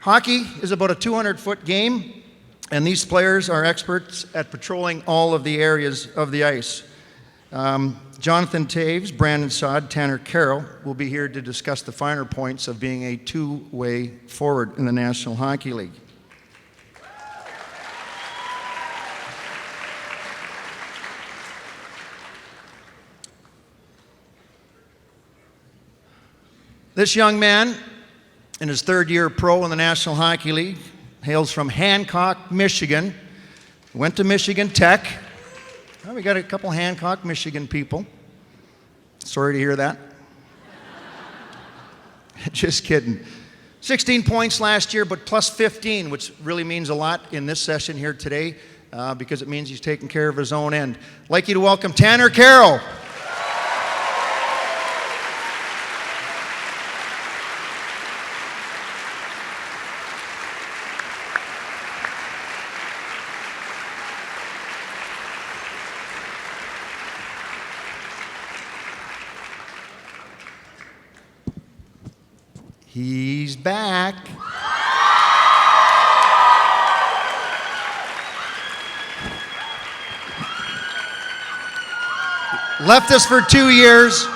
Hockey is about a 200-foot game, and these players are experts at patrolling all of the areas of the ice. Jonathan Toews, Brandon Saad, Tanner Kero will be here to discuss the finer points of being a two-way forward in the National Hockey League. This young man, in his third year pro in the National Hockey League, hails from Hancock, Michigan. Went to Michigan Tech. Well, we got a couple Hancock, Michigan people. Sorry to hear that. Just kidding. 16 points last year, but plus 15, which really means a lot in this session here today because it means he's taking care of his own end. I'd like you to welcome Tanner Kero. He's back. Left us for 2 years,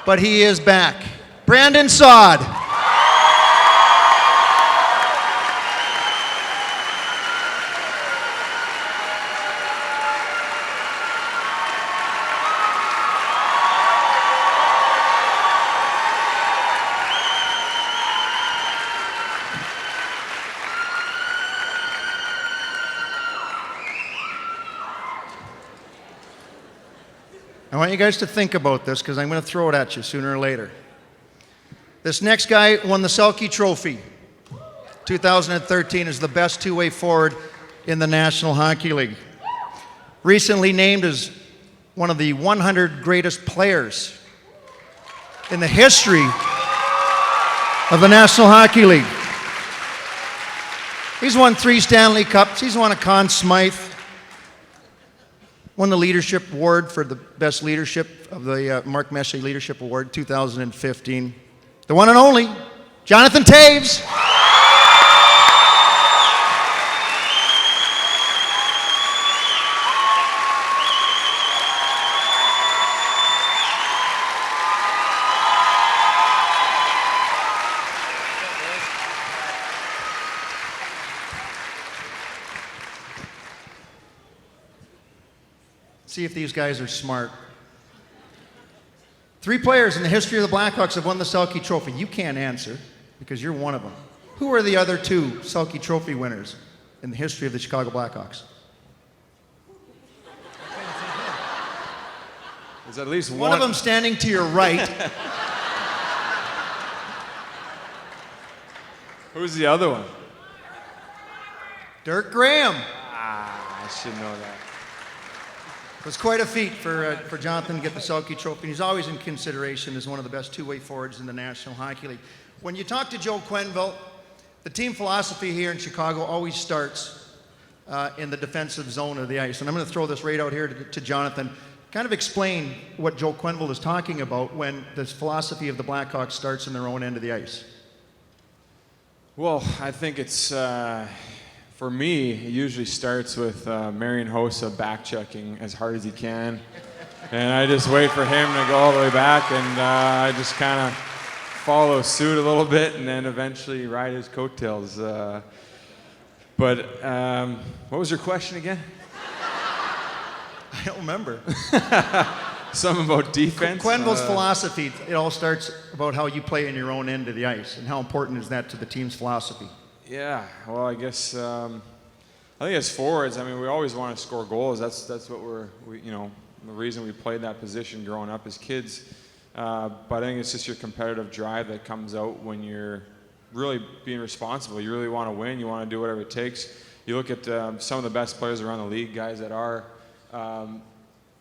but he is back. Brandon Saad. I want you guys to think about this because I'm going to throw it at you sooner or later. This next guy won the Selke Trophy. 2013 is the best two-way forward in the National Hockey League. Recently named as one of the 100 greatest players in the history of the National Hockey League. He's won 3 Stanley Cups. He's won a Conn Smythe. Won the Leadership Award for the Best Leadership of the Mark Messier Leadership Award 2015. The one and only, Jonathan Toews. See if these guys are smart. 3 players in the history of the Blackhawks have won the Selke Trophy. You can't answer because you're one of them. Who are the other 2 Selke Trophy winners in the history of the Chicago Blackhawks? There's at least One of them standing to your right. Who's the other one? Dirk Graham. I should know that. It was quite a feat for Jonathan to get the Selke Trophy. He's always in consideration as one of the best two-way forwards in the National Hockey League. When you talk to Joe Quenneville, the team philosophy here in Chicago always starts in the defensive zone of the ice. And I'm going to throw this right out here to Jonathan. Kind of explain what Joe Quenneville is talking about when this philosophy of the Blackhawks starts in their own end of the ice. Well, I think it's, for me, it usually starts with Marian Hossa back-checking as hard as he can. And I just wait for him to go all the way back, and I just kind of follow suit a little bit and then eventually ride his coattails. But what was your question again? I don't remember. Something about defense? Quenneville's philosophy, it all starts about how you play in your own end of the ice, and how important is that to the team's philosophy? Yeah, well, I guess I think as forwards, I mean, we always want to score goals. That's what you know, the reason we played that position growing up as kids. But I think it's just your competitive drive that comes out when you're really being responsible. You really want to win. You want to do whatever it takes. You look at some of the best players around the league, guys that are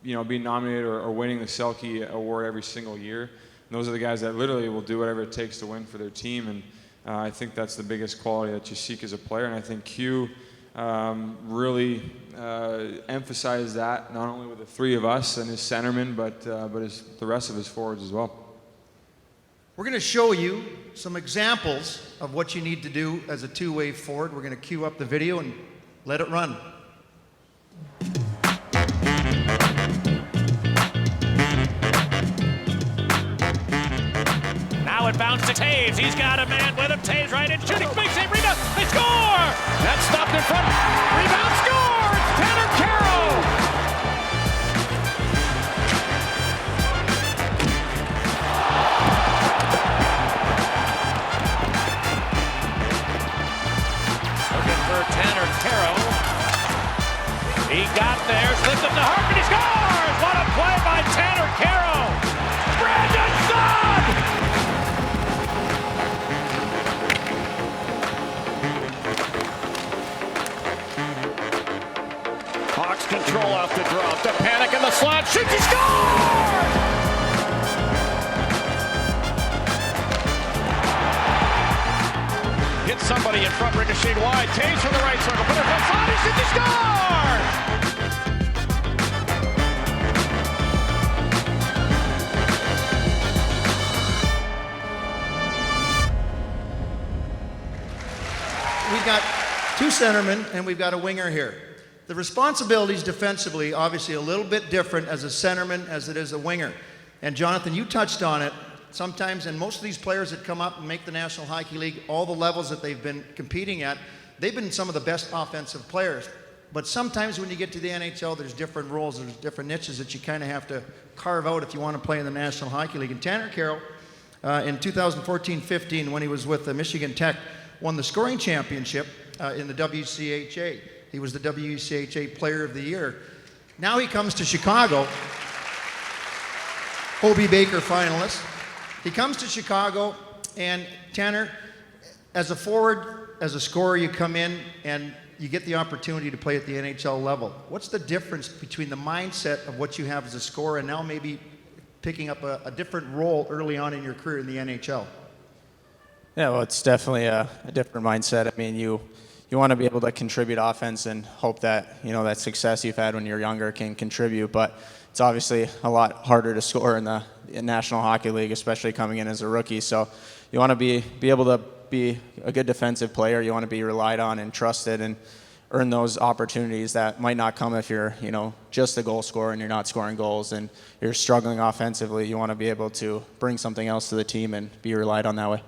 you know, being nominated or winning the Selke Award every single year. And those are the guys that literally will do whatever it takes to win for their team. And I think that's the biggest quality that you seek as a player. And I think Q really emphasized that, not only with the 3 of us and his centerman, but the rest of his forwards as well. We're going to show you some examples of what you need to do as a two-way forward. We're going to cue up the video and let it run. Now it bounced to Toews. He's got a man with him. Toews right in, shooting, big save, rebound. They score! That's stopped in front. Rebound, scores! Tanner Kero! Looking for Tanner Kero. He got there, slipped him to Hart, and he scores! What a play by Tanner Kero! Brandon Saad! Hawks control off the draw. The panic in the slot. Shoots, he scores! Hits somebody in front, ricocheted wide. Toews from the right circle. Put it in slot. He shoots, he scores! We've got two centermen and we've got a winger here. The responsibilities defensively, obviously a little bit different as a centerman as it is a winger. And Jonathan, you touched on it. Sometimes, and most of these players that come up and make the National Hockey League, all the levels that they've been competing at, they've been some of the best offensive players. But sometimes when you get to the NHL, there's different roles, there's different niches that you kind of have to carve out if you want to play in the National Hockey League. And Tanner Kero, in 2014-15, when he was with Michigan Tech, won the scoring championship in the WCHA. He was the WCHA Player of the Year. Now he comes to Chicago, Hobey Baker finalist. He comes to Chicago, and Tanner, as a forward, as a scorer, you come in and you get the opportunity to play at the NHL level. What's the difference between the mindset of what you have as a scorer and now maybe picking up a different role early on in your career in the NHL? Yeah, well, it's definitely a different mindset. I mean, you want to be able to contribute offense and hope that, you know, that success you've had when you're younger can contribute, but it's obviously a lot harder to score in the National Hockey League, especially coming in as a rookie. So you want to be able to be a good defensive player. You want to be relied on and trusted and earn those opportunities that might not come if you're, you know, just a goal scorer and you're not scoring goals and you're struggling offensively. You want to be able to bring something else to the team and be relied on that way.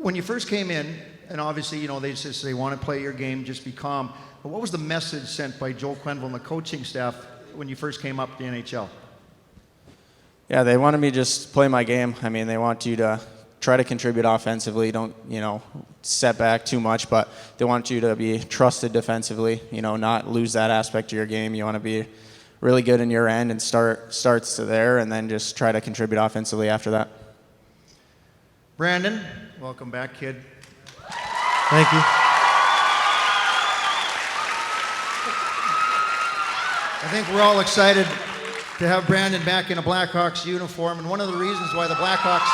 When you first came in, and obviously, you know, they just say, want to play your game, just be calm. But what was the message sent by Joel Quenneville and the coaching staff when you first came up to the NHL? Yeah, they wanted me to just play my game. I mean, they want you to try to contribute offensively. Don't, you know, set back too much, but they want you to be trusted defensively, you know, not lose that aspect of your game. You want to be really good in your end and starts to there, and then just try to contribute offensively after that. Brandon, welcome back, kid. Thank you. I think we're all excited to have Brandon back in a Blackhawks uniform, and one of the reasons why the Blackhawks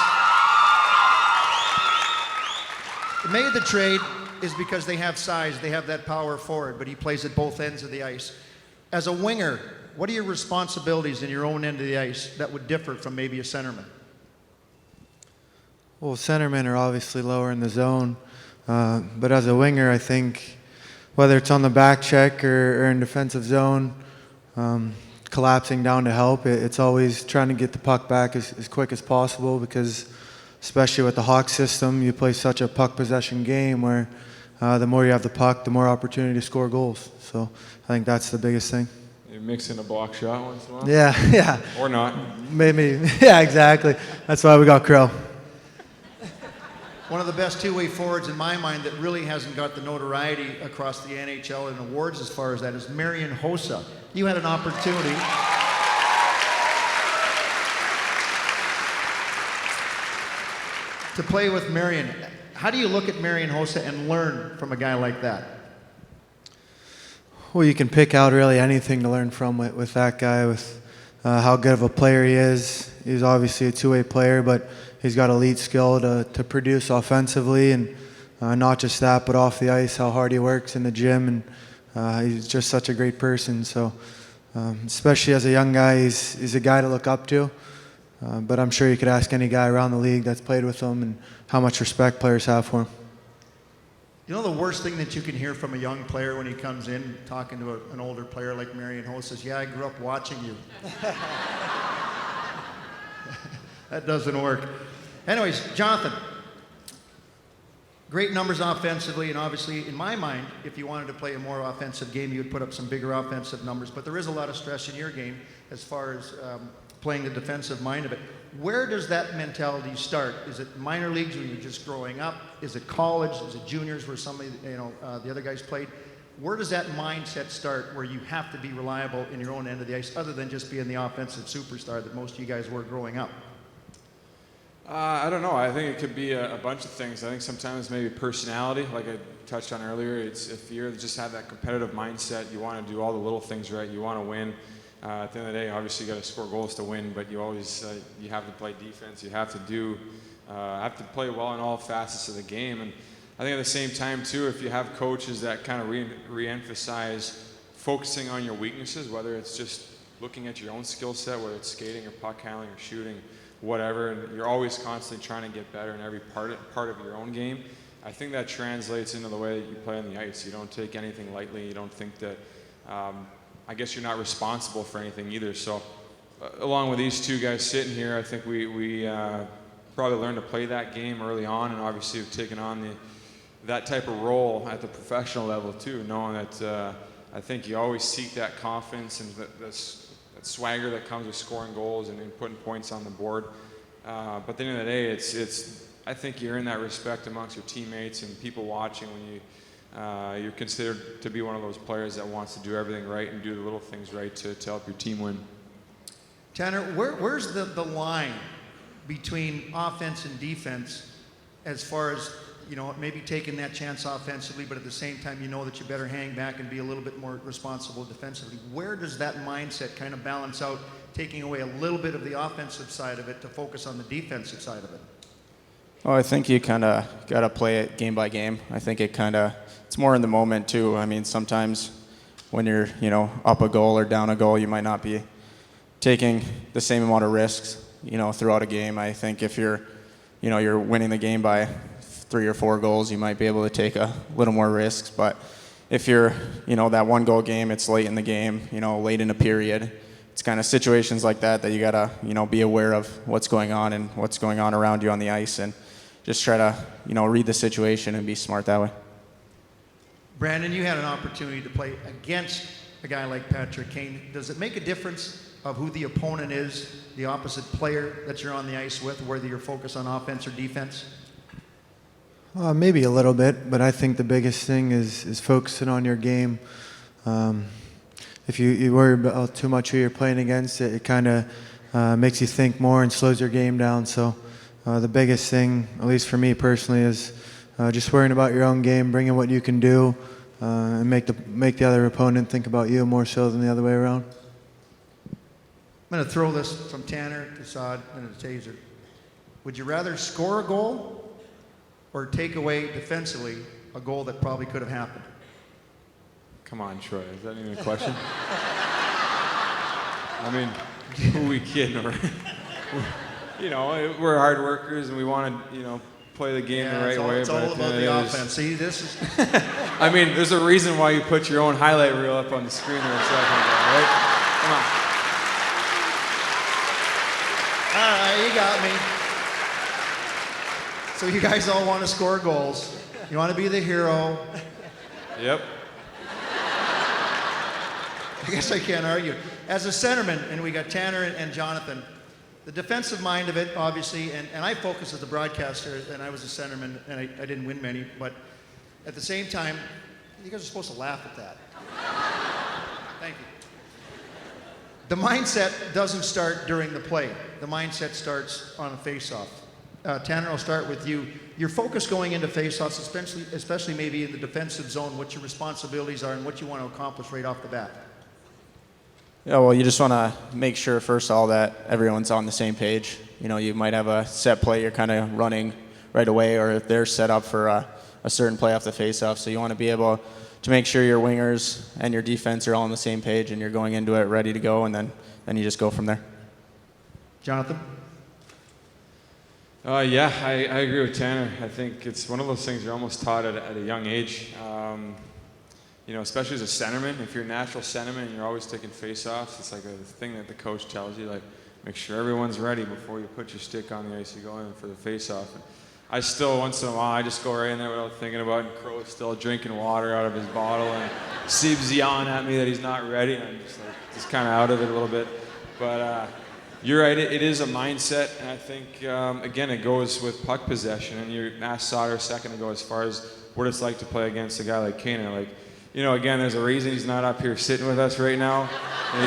made the trade is because they have size, they have that power forward, but he plays at both ends of the ice. As a winger, what are your responsibilities in your own end of the ice that would differ from maybe a centerman? Well, centermen are obviously lower in the zone, but as a winger, I think whether it's on the back check or in defensive zone, collapsing down to help, it's always trying to get the puck back as quick as possible, because especially with the Hawks system, you play such a puck possession game where the more you have the puck, the more opportunity to score goals. So I think that's the biggest thing. You mix in a block shot once in a while? Yeah. Or not. Maybe. Yeah, exactly. That's why we got Carroll. One of the best two-way forwards in my mind that really hasn't got the notoriety across the NHL and awards as far as that is Marian Hossa. You had an opportunity to play with Marian. How do you look at Marian Hossa and learn from a guy like that? Well, you can pick out really anything to learn from with that guy, with how good of a player he is. He's obviously a two-way player, but he's got elite skill to produce offensively, and not just that, but off the ice, how hard he works in the gym, and he's just such a great person. So especially as a young guy, he's a guy to look up to. But I'm sure you could ask any guy around the league that's played with him and how much respect players have for him. You know the worst thing that you can hear from a young player when he comes in talking to an older player like Marian Hossa is, yeah, I grew up watching you. That doesn't work. Anyways, Jonathan, great numbers offensively, and obviously, in my mind, if you wanted to play a more offensive game, you would put up some bigger offensive numbers. But there is a lot of stress in your game as far as playing the defensive mind of it. Where does that mentality start? Is it minor leagues when you're just growing up? Is it college? Is it juniors where somebody, the other guys played? Where does that mindset start where you have to be reliable in your own end of the ice other than just being the offensive superstar that most of you guys were growing up? I don't know. I think it could be a bunch of things. I think sometimes maybe personality, like I touched on earlier. It's if you just have that competitive mindset, you want to do all the little things right. You want to win. At the end of the day, obviously you got to score goals to win, but you always you have to play defense. You have to play well in all facets of the game. And I think at the same time too, if you have coaches that kind of re-emphasize focusing on your weaknesses, whether it's just looking at your own skill set, whether it's skating or puck handling or shooting, whatever, and you're always constantly trying to get better in every part of your own game, I think that translates into the way that you play on the ice. You don't take anything lightly. You don't think that, I guess you're not responsible for anything either. So along with these two guys sitting here, I think we probably learned to play that game early on, and obviously have taken on that type of role at the professional level too, knowing that I think you always seek that confidence and that swagger that comes with scoring goals and putting points on the board. But at the end of the day, I think you're in that respect amongst your teammates and people watching when you're considered to be one of those players that wants to do everything right and do the little things right to help your team win. Tanner, where's the line between offense and defense as far as, maybe taking that chance offensively, but at the same time you know that you better hang back and be a little bit more responsible defensively? Where does that mindset kind of balance out, taking away a little bit of the offensive side of it to focus on the defensive side of it? Well, I think you kind of got to play it game by game. I think it's more in the moment too. I mean, sometimes when you're, up a goal or down a goal, you might not be taking the same amount of risks, throughout a game. I think if you're winning the game by 3 or 4 goals, you might be able to take a little more risks. But if you're, that 1 goal game, it's late in the game, late in a period, it's kind of situations like that you gotta, be aware of what's going on and what's going on around you on the ice, and just try to, read the situation and be smart that way. Brandon, you had an opportunity to play against a guy like Patrick Kane. Does it make a difference of who the opponent is, the opposite player that you're on the ice with, whether you're focused on offense or defense? Maybe a little bit, but I think the biggest thing is focusing on your game. If you worry about too much who you're playing against, it kind of makes you think more and slows your game down. So the biggest thing, at least for me personally, is just worrying about your own game, bringing what you can do, and make the other opponent think about you more so than the other way around. I'm going to throw this from Tanner to Saad and to Taser. Would you rather score a goal or take away defensively a goal that probably could have happened? Come on, Troy. Is that even a question? I mean, who are we kidding? We're hard workers and we want to, play the game the right way. It's all about the offense. See, this is... I mean, there's a reason why you put your own highlight reel up on the screen there a second ago, right? Come on. All right, you got me. So you guys all want to score goals. You want to be the hero. Yep. I guess I can't argue. As a centerman, and we got Tanner and Jonathan, the defensive mind of it, obviously, and I focus as a broadcaster, and I was a centerman, and I didn't win many, but at the same time, you guys are supposed to laugh at that. Thank you. The mindset doesn't start during the play. The mindset starts on a face-off. Tanner, I'll start with you. Your focus going into face-offs, especially maybe in the defensive zone, what your responsibilities are and what you want to accomplish right off the bat. Yeah, well, you just want to make sure, first of all, that everyone's on the same page. You might have a set play you're kind of running right away, or they're set up for a certain play off the face-off. So you want to be able to make sure your wingers and your defense are all on the same page and you're going into it ready to go, and then you just go from there. Jonathan? Yeah, I agree with Tanner. I think it's one of those things you're almost taught at a young age. You know, especially as a centerman, if you're a natural centerman and you're always taking face-offs, it's like a thing that the coach tells you, like, make sure everyone's ready before you put your stick on the ice. You go in for the face-off. And I still, once in a while, I just go right in there without thinking about it. And Crow's still drinking water out of his bottle, and Sieb's yelling at me that he's not ready. And I'm just kind of out of it a little bit. But you're right, it is a mindset, and I think, again, it goes with puck possession. And you asked Sauter a second ago as far as what it's like to play against a guy like Kaner. Like, you know, again, there's a reason he's not up here sitting with us right now. He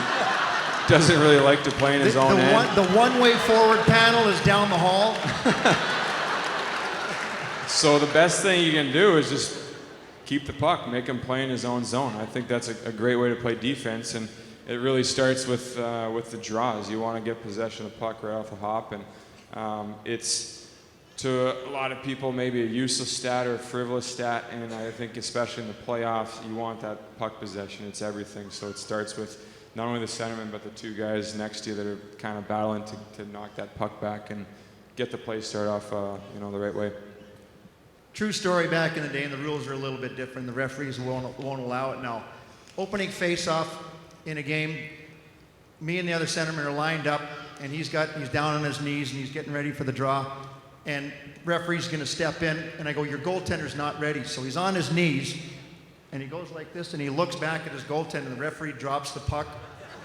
doesn't really like to play in his own end. The one-way forward panel is down the hall. So the best thing you can do is just keep the puck, make him play in his own zone. I think that's a great way to play defense, and it really starts with the draws. You want to get possession of the puck right off the hop, and it's, to a lot of people, maybe a useless stat or a frivolous stat, and I think especially in the playoffs, you want that puck possession. It's everything. So it starts with not only the centerman, but the two guys next to you that are kind of battling to knock that puck back and get the play start off the right way. True story back in the day, and the rules are a little bit different. The referees won't allow it now. Opening face-off in a game, me and the other centerman are lined up, and he's down on his knees, and he's getting ready for the draw. And referee's going to step in, and I go, your goaltender's not ready. So he's on his knees, and he goes like this, and he looks back at his goaltender, and the referee drops the puck,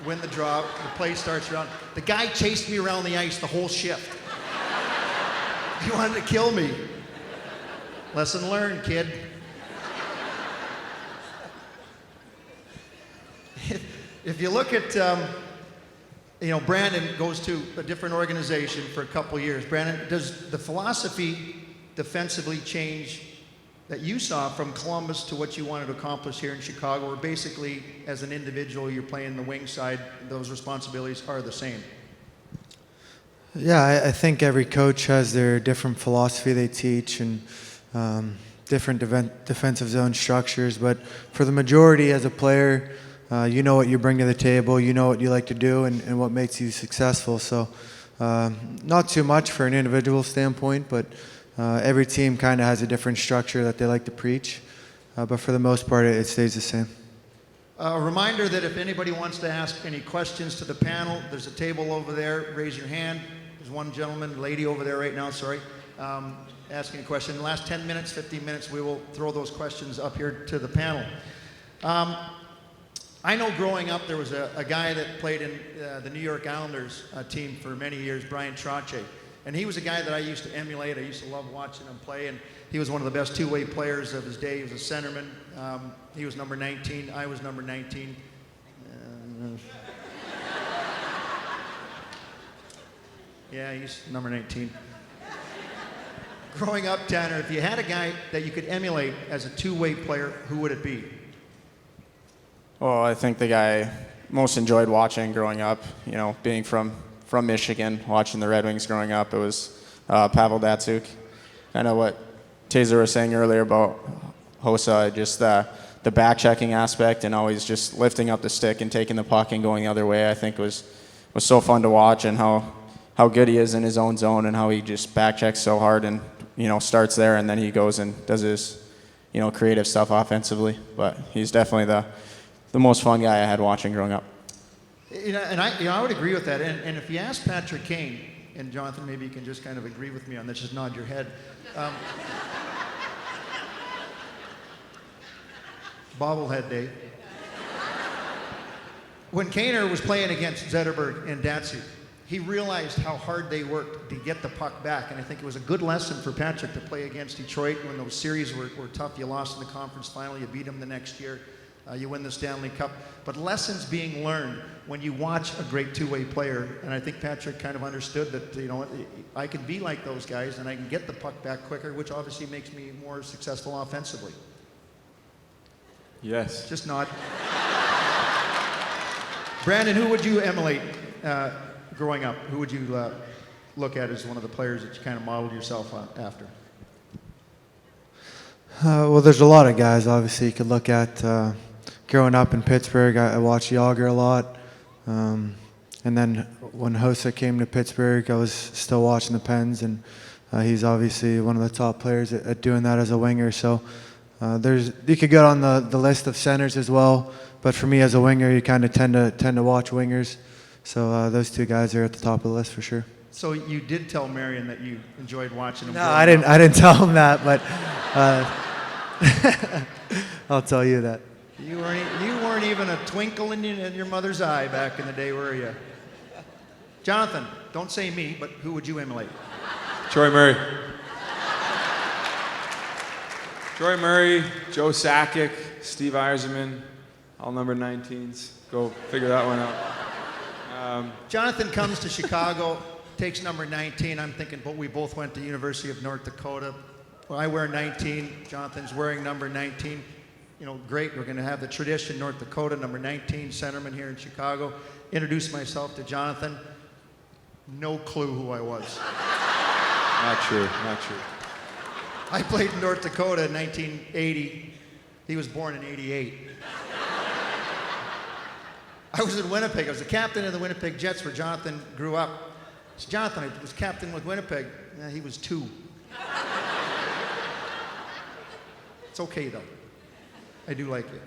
win the draw, the play starts around. The guy chased me around the ice the whole shift. He wanted to kill me. Lesson learned, kid. If you look at, Brandon goes to a different organization for a couple years. Brandon, does the philosophy defensively change that you saw from Columbus to what you wanted to accomplish here in Chicago, or basically as an individual you're playing the wing side, those responsibilities are the same? Yeah, I think every coach has their different philosophy they teach and different defensive zone structures, but for the majority as a player, you know what you bring to the table, you know what you like to do, and what makes you successful. So not too much for an individual standpoint, but every team kind of has a different structure that they like to preach. But for the most part, it stays the same. A reminder that if anybody wants to ask any questions to the panel, there's a table over there. Raise your hand. There's one gentleman, lady over there right now, sorry, asking a question. In the last 10 minutes, 15 minutes, we will throw those questions up here to the panel. I know growing up there was a guy that played in the New York Islanders team for many years, Brian Trottier. And he was a guy that I used to emulate. I used to love watching him play, and he was one of the best two-way players of his day. He was a centerman. He was number 19. I was number 19. Yeah, he's number 19. Growing up, Tanner, if you had a guy that you could emulate as a two-way player, who would it be? Well, I think the guy I most enjoyed watching growing up, being from Michigan, watching the Red Wings growing up, it was Pavel Datsyuk. I know what Taser was saying earlier about Hossa, just the back-checking aspect and always just lifting up the stick and taking the puck and going the other way, I think was so fun to watch, and how good he is in his own zone and how he just back-checks so hard and, starts there, and then he goes and does his, creative stuff offensively. But he's definitely the most fun guy I had watching growing up. I would agree with that. And if you ask Patrick Kane, and Jonathan, maybe you can just kind of agree with me on this, just nod your head. Bobblehead day. When Kaner was playing against Zetterberg and Datsyuk, he realized how hard they worked to get the puck back. And I think it was a good lesson for Patrick to play against Detroit when those series were tough. You lost in the conference final, you beat them the next year. You win the Stanley Cup. But lessons being learned when you watch a great two-way player. And I think Patrick kind of understood that, I can be like those guys and I can get the puck back quicker, which obviously makes me more successful offensively. Yes. Just nod. Brandon, who would you emulate growing up? Who would you look at as one of the players that you kind of modeled yourself after? Well, there's a lot of guys, obviously, you could look at. Growing up in Pittsburgh, I watched Yager a lot. And then when Hossa came to Pittsburgh, I was still watching the Pens. And He's obviously one of the top players at doing that as a winger. So you could get on the list of centers as well, but for me as a winger, you kind of tend to watch wingers. So those two guys are at the top of the list for sure. So you did tell Marian that you enjoyed watching him. No, I didn't tell him that, but I'll tell you that. You weren't even a twinkle in your mother's eye back in the day, were you? Jonathan, don't say me, but who would you emulate? Troy Murray. Troy Murray, Joe Sakic, Steve Yzerman, all number 19s. Go figure that one out. Jonathan comes to Chicago, takes number 19. I'm thinking, but we both went to University of North Dakota. Well, I wear 19. Jonathan's wearing number 19. You know, great. We're going to have the tradition, North Dakota, number 19 centerman here in Chicago. Introduced myself to Jonathan. No clue who I was. Not true. I played in North Dakota in 1980. He was born in 88. I was in Winnipeg. I was the captain of the Winnipeg Jets where Jonathan grew up. I said, Jonathan, I was captain with Winnipeg. Yeah, he was 2. It's okay, though. I do like it.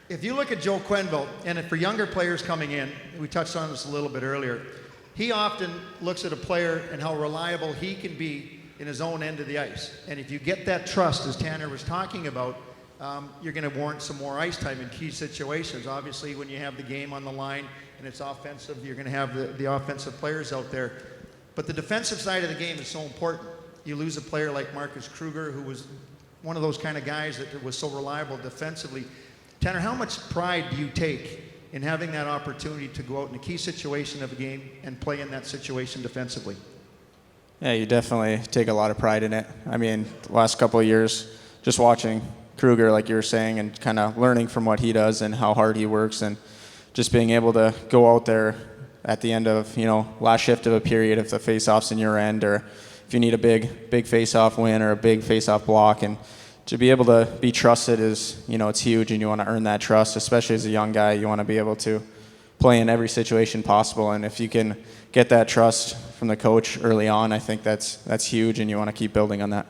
If you look at Joe Quenneville, and for younger players coming in, we touched on this a little bit earlier, he often looks at a player and how reliable he can be in his own end of the ice. And if you get that trust, as Tanner was talking about, you're going to warrant some more ice time in key situations. Obviously, when you have the game on the line and it's offensive, you're going to have the offensive players out there. But the defensive side of the game is so important. You lose a player like Marcus Kruger, who was one of those kind of guys that was so reliable defensively. Tanner, how much pride do you take in having that opportunity to go out in a key situation of a game and play in that situation defensively? Yeah, you definitely take a lot of pride in it. I mean, the last couple of years, just watching Kruger, like you were saying, and kind of learning from what he does and how hard he works, and just being able to go out there at the end of, last shift of a period, if the face-off's in your end, or if you need a big face-off win or a big face-off block, and to be able to be trusted is, it's huge, and you want to earn that trust, especially as a young guy. You want to be able to play in every situation possible, and if you can get that trust from the coach early on, I think that's huge, and you want to keep building on that.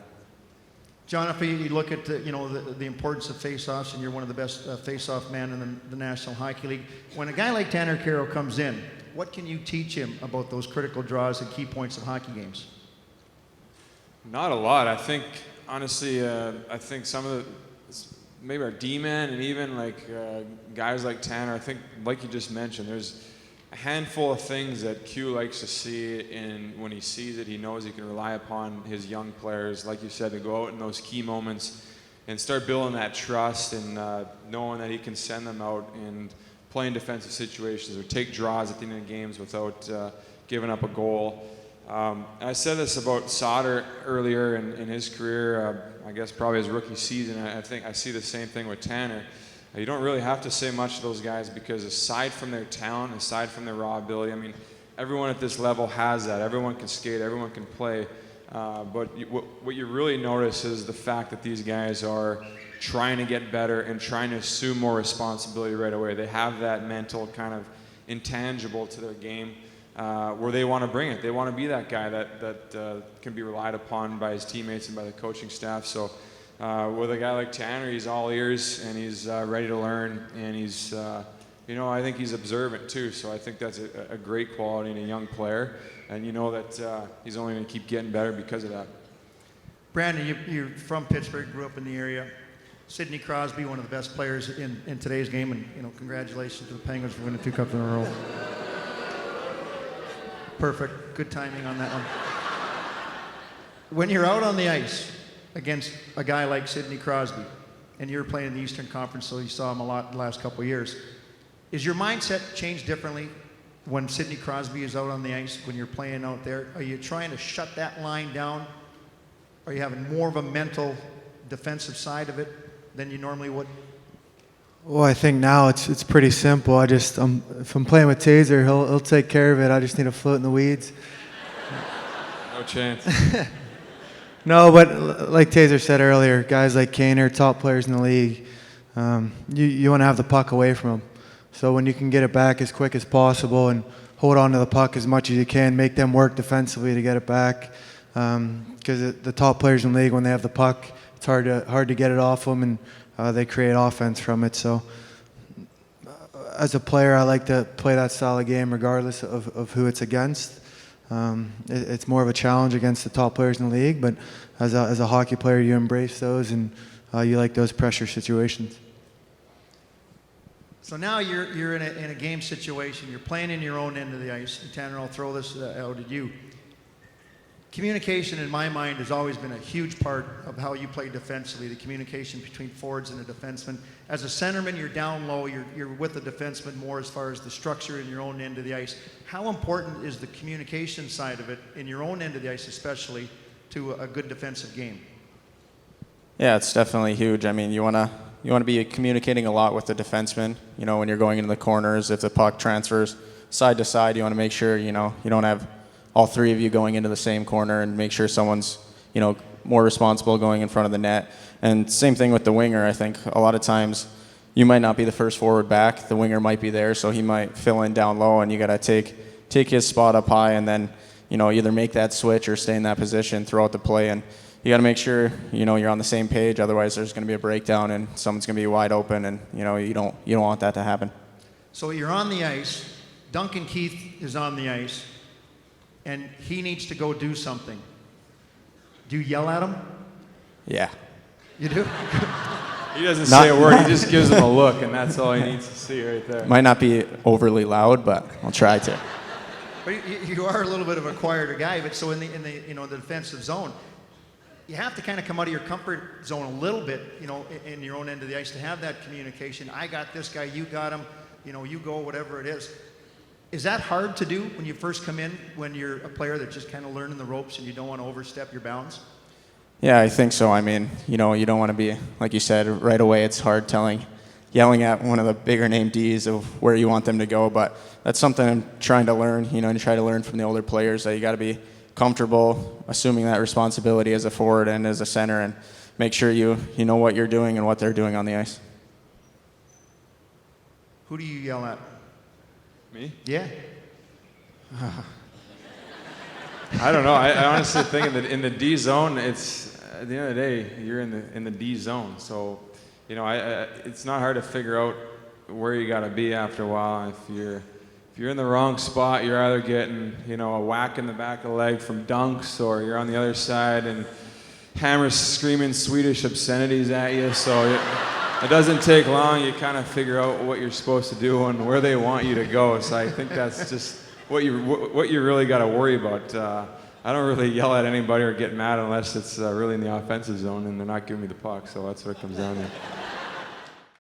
John, if you look at the importance of face-offs, and you're one of the best face-off men in the National Hockey League, when a guy like Tanner Kero comes in, what can you teach him about those critical draws and key points of hockey games? Not a lot. I think, honestly, I think some of maybe our D-men and even guys like Tanner, I think, like you just mentioned, there's a handful of things that Q likes to see, and when he sees it, he knows he can rely upon his young players, like you said, to go out in those key moments and start building that trust, and knowing that he can send them out and play in defensive situations or take draws at the end of games without giving up a goal. I said this about Saad earlier in his career, I guess probably his rookie season. I think I see the same thing with Tanner. You don't really have to say much to those guys, because aside from their talent, aside from their raw ability, I mean, everyone at this level has that. Everyone can skate, everyone can play. But what you really notice is the fact that these guys are trying to get better and trying to assume more responsibility right away. They have that mental kind of intangible to their game where they want to bring it. They want to be that guy that can be relied upon by his teammates and by the coaching staff. So with a guy like Tanner, he's all ears, and he's ready to learn, and he's, I think he's observant too. So I think that's a great quality in a young player, and that he's only going to keep getting better because of that. Brandon, you're from Pittsburgh, grew up in the area. Sidney Crosby, one of the best players in today's game, and congratulations to the Penguins for winning 2 cups in a row. Perfect. Good timing on that one. When you're out on the ice against a guy like Sidney Crosby, and you're playing in the Eastern Conference, so you saw him a lot the last couple of years, is your mindset changed differently when Sidney Crosby is out on the ice, when you're playing out there? Are you trying to shut that line down? Are you having more of a mental defensive side of it than you normally would? Well, I think now it's pretty simple. If I'm playing with Taser, he'll take care of it. I just need to float in the weeds. No chance. No, but like Taser said earlier, guys like Kaner, top players in the league, you want to have the puck away from them. So when you can get it back as quick as possible and hold on to the puck as much as you can, make them work defensively to get it back. Because the top players in the league, when they have the puck, it's hard to get it off them, and they create offense from it. So as a player, I like to play that style of game regardless of who it's against. It's more of a challenge against the top players in the league, but as a hockey player, you embrace those, and you like those pressure situations. So now you're in a game situation. You're playing in your own end of the ice. And Tanner, I'll throw this out at you. Communication, in my mind, has always been a huge part of how you play defensively, the communication between forwards and a defenseman. As a centerman, you're down low. You're with the defenseman more as far as the structure in your own end of the ice. How important is the communication side of it, in your own end of the ice especially, to a good defensive game? Yeah, it's definitely huge. I mean, you want to be communicating a lot with the defenseman. You know, when you're going into the corners, if the puck transfers side to side, you want to make sure, you don't have all three of you going into the same corner, and make sure someone's, more responsible going in front of the net. And same thing with the winger. I think a lot of times you might not be the first forward back. The winger might be there, so he might fill in down low, and you got to take his spot up high, and then, either make that switch or stay in that position throughout the play. And you got to make sure, you're on the same page. Otherwise, there's going to be a breakdown, and someone's going to be wide open, and, you don't want that to happen. So you're on the ice. Duncan Keith is on the ice, and he needs to go do something. Do you yell at him? Yeah. You do? He doesn't say a word. He just gives him a look, and that's all he needs to see right there. Might not be overly loud, but I'll try to. But you are a little bit of a quieter guy. But so in the the defensive zone, you have to kind of come out of your comfort zone a little bit, in your own end of the ice to have that communication. I got this guy, you got him, you go, whatever it is. Is that hard to do when you first come in, when you're a player that's just kind of learning the ropes and you don't want to overstep your bounds? Yeah, I think so. I mean, you don't want to be, like you said, right away it's hard yelling at one of the bigger name Ds of where you want them to go, but that's something I'm trying to learn, and try to learn from the older players, that you got to be comfortable assuming that responsibility as a forward and as a center, and make sure you know what you're doing and what they're doing on the ice. Who do you yell at? Me? Yeah. I don't know. I honestly think in the D zone, it's at the end of the day, you're in the D zone. So, it's not hard to figure out where you got to be after a while. If you're in the wrong spot, you're either getting a whack in the back of the leg from dunks, or you're on the other side and hammers screaming Swedish obscenities at you. So it doesn't take long. You kind of figure out what you're supposed to do and where they want you to go. So I think that's just what you really got to worry about. I don't really yell at anybody or get mad unless it's really in the offensive zone and they're not giving me the puck. So that's what it comes down to.